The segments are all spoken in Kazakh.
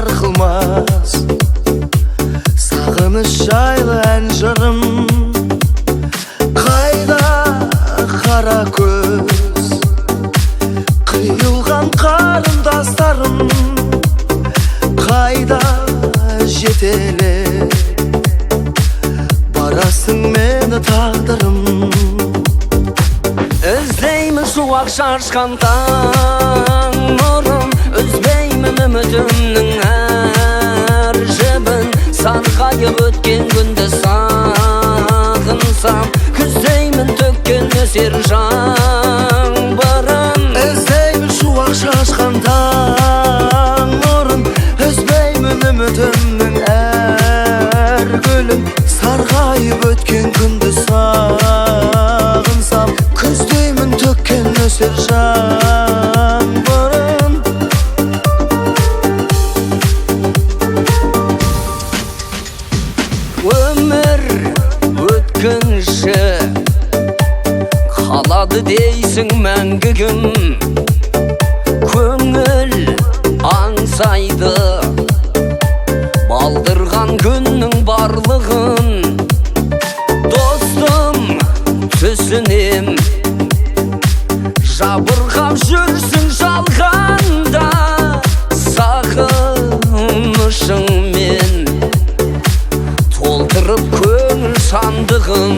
sarkılmaz. Sağınış jайлы ән жырым, қайда қара көз, қиылған қарындастарым, қайда жетелеп барасың мені тағдырым. Іздеймін шуақ шашқан таң нұрын, үзбеймін үмітімнің әр жібін. Сарғайып өткен күнді сағынсам, күздеймін төккен нөсер жаңбырын. Іздеймін шуақ шашқан таң нұрын, үзбеймін үмітімнің әр гүлін. Сарғайып өткен күнді сағынсам, күздеймін төккен нөсер жаңбырын. Өмір өткінші қалады дейсің мәңгі кім, көңіл аңсайды балдырған күннің барлығын. Достым түсінем, жабырқап жүрсің жалғанда, сағынышыңмен толтырып көңіл сандығын.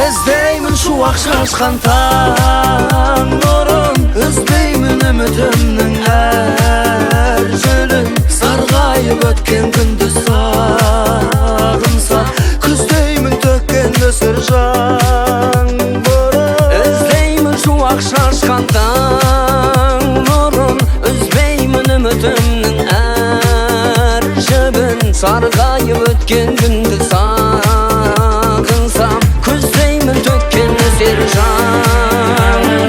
Іздеймін шуақ шашқан таң нұрын, үзбеймін үмітімнің әр жүлін. Сарғайып өткен күнді сағынсам, күздеймін төккен нөсер жаңбырын. Іздеймін шуақ шашқан таң нұрын, үзбеймін үмітімнің әр жібін. Сарғайып өткен күнді сағынсам, күздеймін төккен нөсер жаңбырын.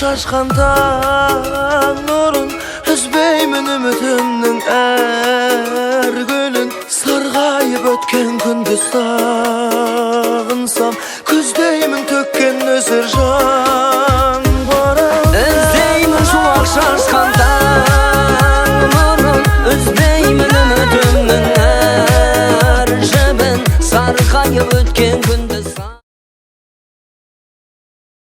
Шашқан таң нұрын, үзбеймін үмітімнің әр гүлін. Сарғайып өткен күнді сағынсам, күздеймін төккен нөсер жаңбырын. Іздеймін шуақ шашқан таң нұрын, үзбеймін үмітімнің әр жібін. Сарғайып өткен